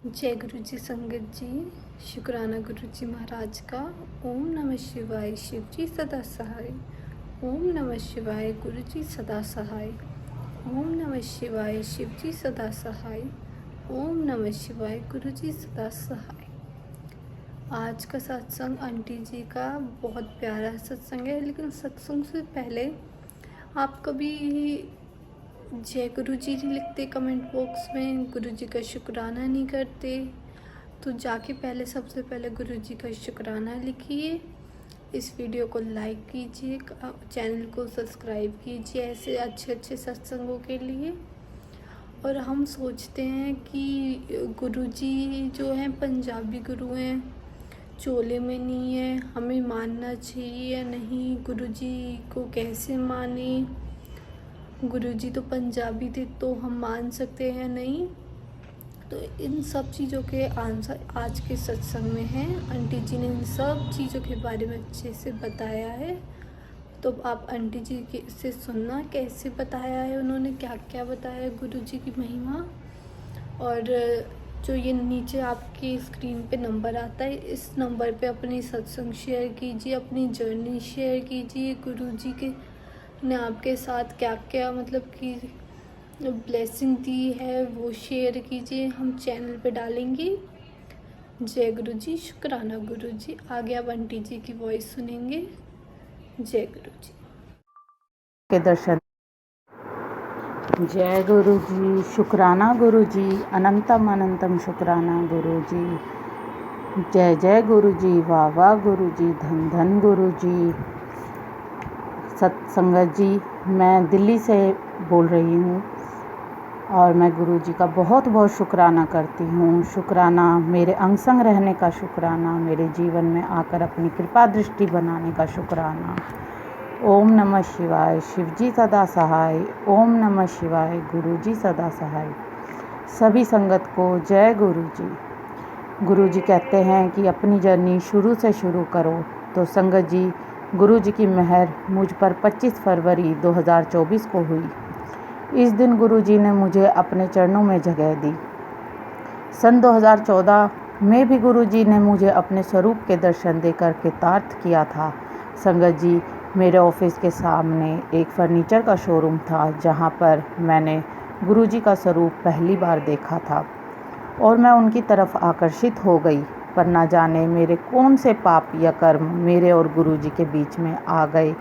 जय गुरु जी संगत जी। शुक्राना गुरु जी महाराज का। ओम नमः शिवाय। शिव जी सदा सहाय। ओम नमः शिवाय। गुरु जी सदा सहाय। ओम नमः शिवाय। शिव जी सदा सहाय। ओम नमः शिवाय। गुरु जी सदा सहाय। आज का सत्संग आंटी जी का बहुत प्यारा सत्संग है, लेकिन सत्संग से पहले आप कभी जय गुरु जी नहीं लिखते कमेंट बॉक्स में, गुरु जी का शुक्राना नहीं करते, तो जाके पहले सबसे पहले गुरु जी का शुक्राना लिखिए। इस वीडियो को लाइक कीजिए, चैनल को सब्सक्राइब कीजिए ऐसे अच्छे अच्छे सत्संगों के लिए। और हम सोचते हैं कि गुरु जी जो हैं पंजाबी गुरु हैं, चोले में नहीं है, हमें मानना चाहिए या नहीं, गुरु जी को कैसे माने, गुरुजी तो पंजाबी थे तो हम मान सकते हैं नहीं। तो इन सब चीज़ों के आंसर आज के सत्संग में हैं। आंटी जी ने इन सब चीज़ों के बारे में अच्छे से बताया है, तो आप आंटी जी के से सुनना कैसे बताया है, उन्होंने क्या क्या बताया गुरुजी की महिमा। और जो ये नीचे आपकी स्क्रीन पे नंबर आता है, इस नंबर पे अपनी सत्संग शेयर कीजिए, अपनी जर्नी शेयर कीजिए, गुरुजी के ने आपके साथ क्या क्या मतलब कि ब्लेसिंग दी है वो शेयर कीजिए, हम चैनल पे डालेंगे। जय गुरु जी। शुक्राना गुरु जी। आगे आप आंटी जी की वॉइस सुनेंगे। जय गुरु जी के दर्शन। जय गुरु जी। शुक्राना गुरु जी। अनंतम अनंतम शुक्राना गुरु जी। जय जय गुरु जी। वाह वाह गुरु जी। धन धन गुरु जी। सत्संगत जी, मैं दिल्ली से बोल रही हूँ और मैं गुरु जी का बहुत बहुत शुक्राना करती हूँ। शुक्राना मेरे अंग संग रहने का, शुक्राना मेरे जीवन में आकर अपनी कृपा दृष्टि बनाने का शुक्राना। ओम नमः शिवाय। शिव जी सदा सहाय। ओम नमः शिवाय। गुरु जी सदा सहाय। सभी संगत को जय गुरु जी। गुरु जी कहते हैं कि अपनी जर्नी शुरू से शुरू करो, तो संगत जी गुरु जी की मेहर मुझ पर 25 फरवरी 2024 को हुई। इस दिन गुरु जी ने मुझे अपने चरणों में जगह दी। सन 2014 में भी गुरु जी ने मुझे अपने स्वरूप के दर्शन देकर कृतार्थ किया था। संगत जी, मेरे ऑफिस के सामने एक फर्नीचर का शोरूम था, जहां पर मैंने गुरु जी का स्वरूप पहली बार देखा था और मैं उनकी तरफ आकर्षित हो गई। पर ना जाने मेरे कौन से पाप या कर्म मेरे और गुरु जी के बीच में आ गए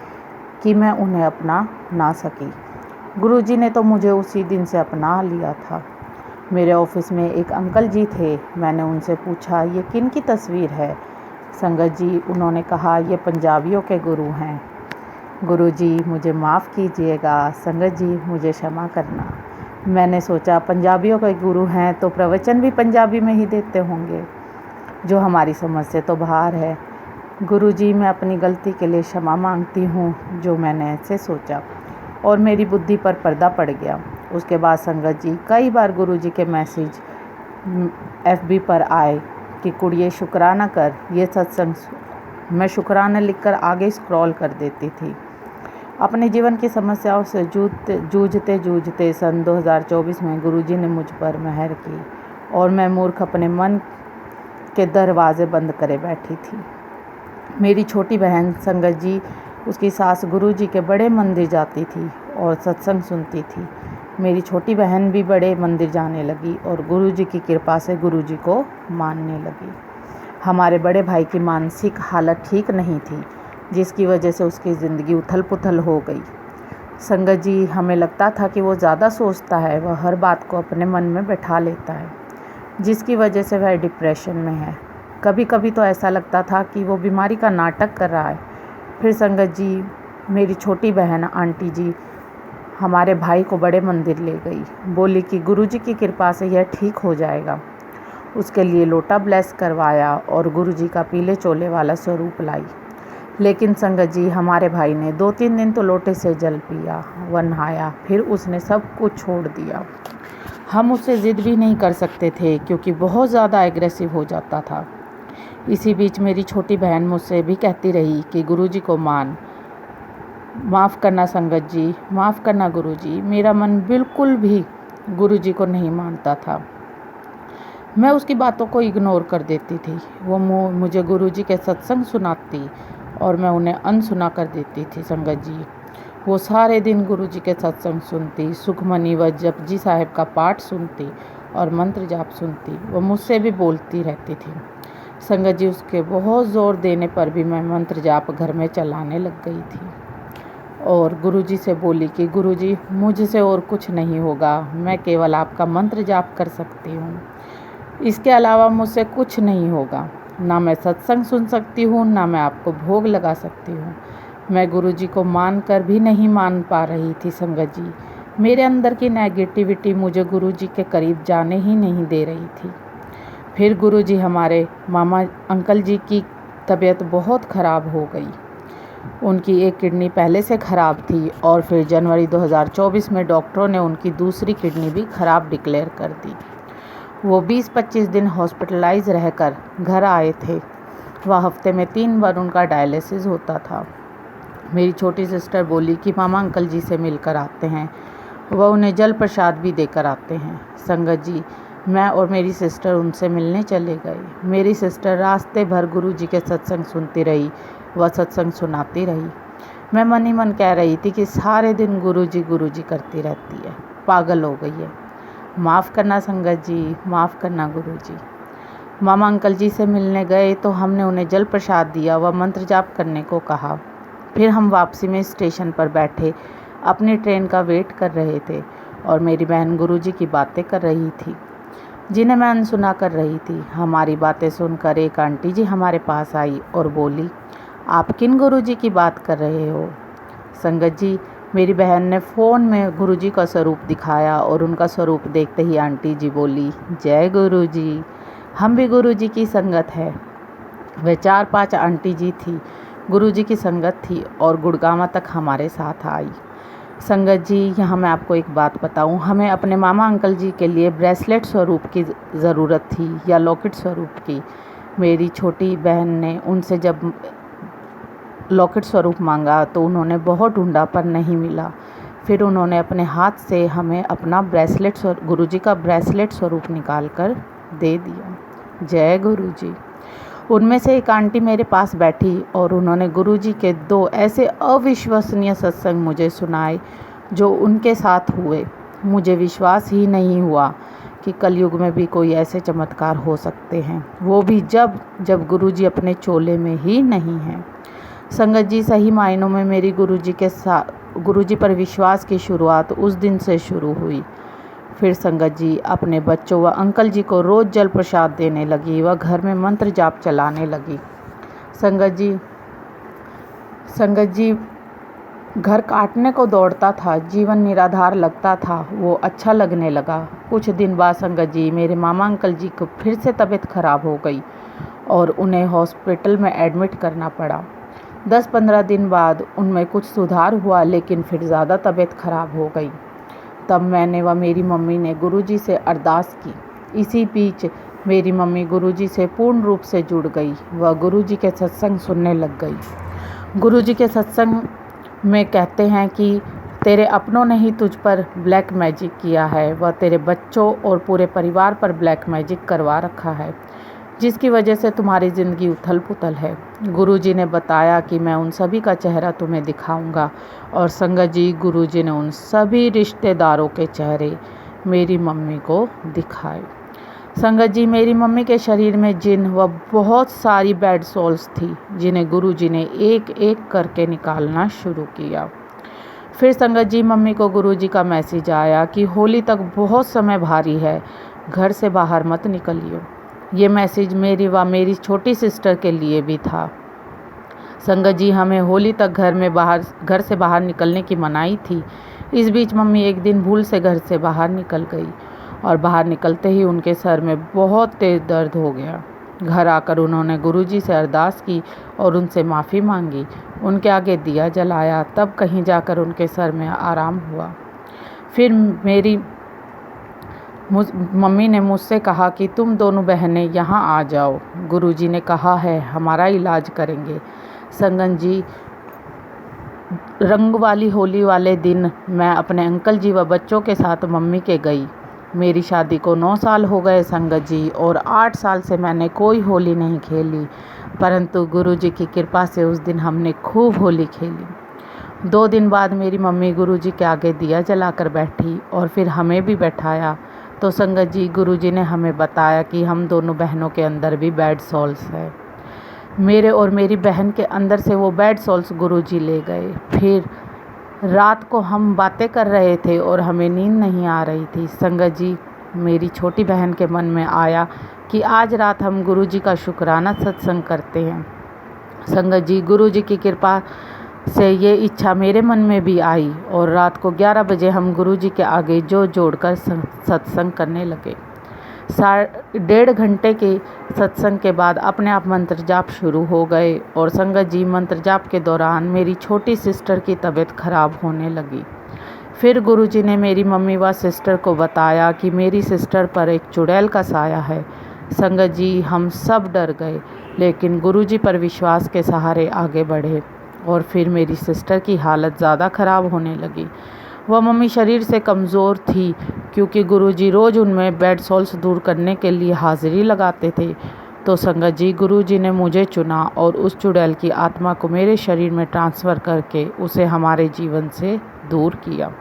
कि मैं उन्हें अपना ना सकी। गुरु जी ने तो मुझे उसी दिन से अपना लिया था। मेरे ऑफिस में एक अंकल जी थे। मैंने उनसे पूछा, ये किन की तस्वीर है? संगत जी, उन्होंने कहा, ये पंजाबियों के गुरु हैं। गुरु जी मुझे माफ़ कीजिएगा, संगत जी मुझे क्षमा करना। मैंने सोचा पंजाबियों के गुरु हैं तो प्रवचन भी पंजाबी में ही देते होंगे, जो हमारी समझ से तो बाहर है। गुरु जी, मैं अपनी गलती के लिए क्षमा मांगती हूँ जो मैंने ऐसे सोचा और मेरी बुद्धि पर पर्दा पड़ गया। उसके बाद संगत जी कई बार गुरु जी के मैसेज FB पर आए कि कुड़िए शुक्राना कर। ये सत्संग मैं शुक्राना लिखकर आगे स्क्रॉल कर देती थी। अपने जीवन की समस्याओं से जूझते सन 2024 में गुरुजी ने मुझ पर मेहर की और मैं मूर्ख अपने मन के दरवाजे बंद करे बैठी थी। मेरी छोटी बहन संगत जी, उसकी सास गुरुजी के बड़े मंदिर जाती थी और सत्संग सुनती थी। मेरी छोटी बहन भी बड़े मंदिर जाने लगी और गुरुजी की कृपा से गुरुजी को मानने लगी। हमारे बड़े भाई की मानसिक हालत ठीक नहीं थी, जिसकी वजह से उसकी ज़िंदगी उथल पुथल हो गई। संगत जी, हमें लगता था कि वो ज़्यादा सोचता है, वह हर बात को अपने मन में बैठा लेता है, जिसकी वजह से वह डिप्रेशन में है। कभी कभी तो ऐसा लगता था कि वो बीमारी का नाटक कर रहा है। फिर संगत जी, मेरी छोटी बहन आंटी जी हमारे भाई को बड़े मंदिर ले गई। बोली कि गुरुजी की कृपा से यह ठीक हो जाएगा। उसके लिए लोटा ब्लेस करवाया और गुरुजी का पीले चोले वाला स्वरूप लाई। लेकिन संगत जी, हमारे भाई ने 2-3 दिन तो लोटे से जल पिया, वह नहाया, फिर उसने सब कुछ छोड़ दिया। हम उससे ज़िद भी नहीं कर सकते थे क्योंकि बहुत ज़्यादा एग्रेसिव हो जाता था। इसी बीच मेरी छोटी बहन मुझसे भी कहती रही कि गुरुजी को मान। माफ़ करना संगत जी, माफ़ करना गुरुजी। मेरा मन बिल्कुल भी गुरुजी को नहीं मानता था। मैं उसकी बातों को इग्नोर कर देती थी। वो मुझे गुरुजी के सत्संग सुनाती और मैं उन्हें अनसुना कर देती थी। संगत जी, वो सारे दिन गुरुजी के सत्संग सुनती, सुखमनी व जपजी साहिब का पाठ सुनती और मंत्र जाप सुनती। वो मुझसे भी बोलती रहती थी। संगत जी, उसके बहुत ज़ोर देने पर भी मैं मंत्र जाप घर में चलाने लग गई थी और गुरुजी से बोली कि गुरुजी, मुझसे और कुछ नहीं होगा, मैं केवल आपका मंत्र जाप कर सकती हूँ, इसके अलावा मुझसे कुछ नहीं होगा। ना मैं सत्संग सुन सकती हूँ, ना मैं आपको भोग लगा सकती हूँ। मैं गुरुजी को मान कर भी नहीं मान पा रही थी। संगत जी, मेरे अंदर की नेगेटिविटी मुझे गुरुजी के करीब जाने ही नहीं दे रही थी। फिर गुरुजी, हमारे मामा अंकल जी की तबीयत बहुत ख़राब हो गई। उनकी एक किडनी पहले से ख़राब थी और फिर जनवरी 2024 में डॉक्टरों ने उनकी दूसरी किडनी भी ख़राब डिक्लेयर कर दी। वो 20-25 दिन हॉस्पिटलाइज रहकर घर आए थे। वह हफ्ते में 3 बार उनका डायलिसिस होता था। मेरी छोटी सिस्टर बोली कि मामा अंकल जी से मिलकर आते हैं, वह उन्हें जल प्रसाद भी देकर आते हैं। संगत जी, मैं और मेरी सिस्टर उनसे मिलने चले गए। मेरी सिस्टर रास्ते भर गुरुजी के सत्संग सुनती रही, वह सत्संग सुनाती रही। मैं मन ही मन कह रही थी कि सारे दिन गुरुजी करती रहती है, पागल हो गई है। माफ़ करना संगत जी, माफ़ करना गुरुजी। मामा अंकल जी से मिलने गए तो हमने उन्हें जल प्रसाद दिया व मंत्र जाप करने को कहा। फिर हम वापसी में स्टेशन पर बैठे अपनी ट्रेन का वेट कर रहे थे और मेरी बहन गुरुजी की बातें कर रही थी, जिन्हें मैं अनसुना कर रही थी। हमारी बातें सुनकर एक आंटी जी हमारे पास आई और बोली, आप किन गुरुजी की बात कर रहे हो? संगत जी, मेरी बहन ने फ़ोन में गुरुजी का स्वरूप दिखाया और उनका स्वरूप देखते ही आंटी जी बोली, जय गुरुजी, हम भी गुरुजी की संगत है। वे 4-5 आंटी जी थी, गुरुजी की संगत थी और गुड़गांव तक हमारे साथ आई। संगत जी, यहाँ मैं आपको एक बात बताऊँ, हमें अपने मामा अंकल जी के लिए ब्रेसलेट स्वरूप की ज़रूरत थी या लॉकेट स्वरूप की। मेरी छोटी बहन ने उनसे जब लॉकेट स्वरूप मांगा तो उन्होंने बहुत ढूंढा पर नहीं मिला। फिर उन्होंने अपने हाथ से हमें अपना गुरुजी का ब्रेसलेट स्वरूप निकाल कर दे दिया। जय गुरुजी। उनमें से एक आंटी मेरे पास बैठी और उन्होंने गुरुजी के 2 ऐसे अविश्वसनीय सत्संग मुझे सुनाए जो उनके साथ हुए। मुझे विश्वास ही नहीं हुआ कि कलयुग में भी कोई ऐसे चमत्कार हो सकते हैं, वो भी जब गुरुजी अपने चोले में ही नहीं हैं। संगत जी, सही मायनों में मेरी गुरुजी पर विश्वास की शुरुआत उस दिन से शुरू हुई। फिर संगत जी अपने बच्चों व अंकल जी को रोज़ जल प्रसाद देने लगी व घर में मंत्र जाप चलाने लगी। संगत जी घर काटने को दौड़ता था, जीवन निराधार लगता था, वो अच्छा लगने लगा। कुछ दिन बाद संगत जी मेरे मामा अंकल जी को फिर से तबीयत खराब हो गई और उन्हें हॉस्पिटल में एडमिट करना पड़ा। 10-15 दिन बाद उनमें कुछ सुधार हुआ, लेकिन फिर ज़्यादा तबीयत खराब हो गई। तब मैंने व मेरी मम्मी ने गुरुजी से अरदास की। इसी बीच मेरी मम्मी गुरुजी से पूर्ण रूप से जुड़ गई व गुरुजी के सत्संग सुनने लग गई। गुरुजी के सत्संग में कहते हैं कि तेरे अपनों ने ही तुझ पर ब्लैक मैजिक किया है व तेरे बच्चों और पूरे परिवार पर ब्लैक मैजिक करवा रखा है, जिसकी वजह से तुम्हारी ज़िंदगी उथल पुथल है। गुरुजी ने बताया कि मैं उन सभी का चेहरा तुम्हें दिखाऊंगा और संगत जी, गुरुजी ने उन सभी रिश्तेदारों के चेहरे मेरी मम्मी को दिखाए। संगत जी, मेरी मम्मी के शरीर में जिन व बहुत सारी बैड सोल्स थी, जिन्हें गुरुजी ने एक एक करके निकालना शुरू किया। फिर संगत जी मम्मी को गुरुजी का मैसेज आया कि होली तक बहुत समय भारी है, घर से बाहर मत निकलियो। ये मैसेज मेरी व मेरी छोटी सिस्टर के लिए भी था। संगत जी, हमें होली तक घर से बाहर निकलने की मनाही थी। इस बीच मम्मी एक दिन भूल से घर से बाहर निकल गई और बाहर निकलते ही उनके सर में बहुत तेज़ दर्द हो गया। घर आकर उन्होंने गुरुजी से अरदास की और उनसे माफ़ी मांगी। उनके आगे दिया जलाया, तब कहीं जाकर उनके सर में आराम हुआ। फिर मेरी मम्मी ने मुझसे कहा कि तुम दोनों बहनें यहाँ आ जाओ, गुरुजी ने कहा है हमारा इलाज करेंगे। संगत जी, रंग वाली होली वाले दिन मैं अपने अंकल जी व बच्चों के साथ मम्मी के गई। मेरी शादी को 9 साल हो गए संगत जी, और 8 साल से मैंने कोई होली नहीं खेली, परंतु गुरुजी की कृपा से उस दिन हमने खूब होली खेली। 2 दिन बाद मेरी मम्मी गुरुजी के आगे दिया जलाकर बैठी और फिर हमें भी बैठाया। तो संगत जी, गुरुजी ने हमें बताया कि हम दोनों बहनों के अंदर भी बैड सोल्स है। मेरे और मेरी बहन के अंदर से वो बैड सोल्स गुरुजी ले गए। फिर रात को हम बातें कर रहे थे और हमें नींद नहीं आ रही थी। संगत जी, मेरी छोटी बहन के मन में आया कि आज रात हम गुरुजी का शुक्राना सत्संग करते हैं। संगत जी, गुरुजी की कृपा से ये इच्छा मेरे मन में भी आई और रात को 11 बजे हम गुरुजी के आगे जोड़कर सत्संग करने लगे। 1.5 घंटे के सत्संग के बाद अपने आप मंत्र जाप शुरू हो गए और संगत जी, मंत्र जाप के दौरान मेरी छोटी सिस्टर की तबीयत खराब होने लगी। फिर गुरुजी ने मेरी मम्मी व सिस्टर को बताया कि मेरी सिस्टर पर एक चुड़ैल का साया है। संगत जी, हम सब डर गए, लेकिन गुरुजी पर विश्वास के सहारे आगे बढ़े और फिर मेरी सिस्टर की हालत ज़्यादा ख़राब होने लगी। वह मम्मी शरीर से कमज़ोर थी क्योंकि गुरुजी रोज़ उनमें बैड सोल्स दूर करने के लिए हाजिरी लगाते थे। तो संगत जी, गुरुजी ने मुझे चुना और उस चुड़ैल की आत्मा को मेरे शरीर में ट्रांसफ़र करके उसे हमारे जीवन से दूर किया।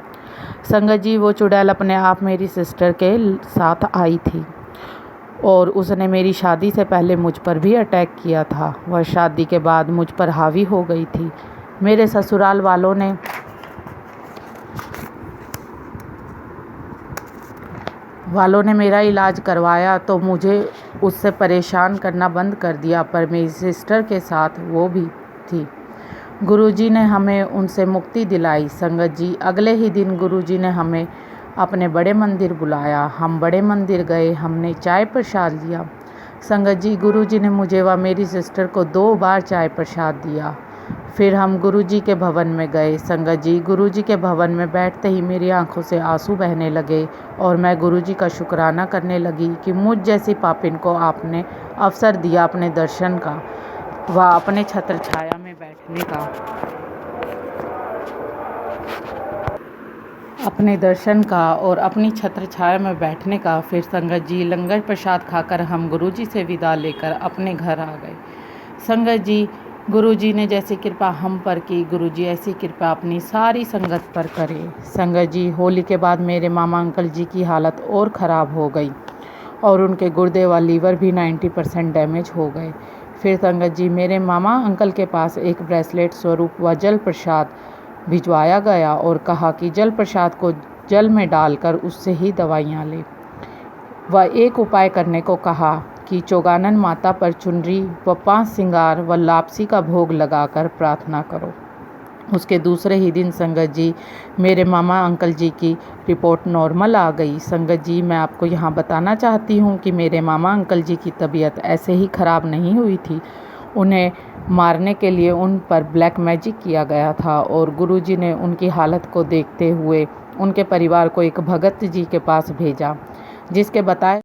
संगत जी, वो चुड़ैल अपने आप मेरी सिस्टर के साथ आई थी और उसने मेरी शादी से पहले मुझ पर भी अटैक किया था। वह शादी के बाद मुझ पर हावी हो गई थी। मेरे ससुराल वालों ने मेरा इलाज करवाया तो मुझे उससे परेशान करना बंद कर दिया, पर मेरी सिस्टर के साथ वो भी थी। गुरुजी ने हमें उनसे मुक्ति दिलाई। संगत जी, अगले ही दिन गुरुजी ने हमें अपने बड़े मंदिर बुलाया। हम बड़े मंदिर गए, हमने चाय प्रसाद लिया। संगत जी, गुरुजी ने मुझे व मेरी सिस्टर को 2 बार चाय प्रसाद दिया। फिर हम गुरुजी के भवन में गए। संगत जी, गुरुजी के भवन में बैठते ही मेरी आंखों से आंसू बहने लगे और मैं गुरुजी का शुक्राना करने लगी कि मुझ जैसी पापिन को आपने अवसर दिया अपने दर्शन का व अपने छत्र छाया में बैठने का, अपने दर्शन का और अपनी छत्र छाया में बैठने का। फिर संगत जी, लंगर प्रसाद खाकर हम गुरुजी से विदा लेकर अपने घर आ गए। संगत जी, गुरुजी ने जैसी कृपा हम पर की, गुरुजी ऐसी कृपा अपनी सारी संगत पर करे। संगत जी, होली के बाद मेरे मामा अंकल जी की हालत और ख़राब हो गई और उनके गुर्दे व लीवर भी 90% डैमेज हो गए। फिर संगत जी, मेरे मामा अंकल के पास एक ब्रेसलेट स्वरूप व जल प्रसाद भिजवाया गया और कहा कि जल प्रसाद को जल में डालकर उससे ही दवाइयाँ ले। वह एक उपाय करने को कहा कि चौगानन माता पर चुनरी व 5 सिंगार व लापसी का भोग लगाकर प्रार्थना करो। उसके दूसरे ही दिन संगत जी, मेरे मामा अंकल जी की रिपोर्ट नॉर्मल आ गई। संगत जी, मैं आपको यहाँ बताना चाहती हूँ कि मेरे मामा अंकल जी की तबीयत ऐसे ही ख़राब नहीं हुई थी। उन्हें मारने के लिए उन पर ब्लैक मैजिक किया गया था और गुरुजी ने उनकी हालत को देखते हुए उनके परिवार को एक भगत जी के पास भेजा, जिसके बताए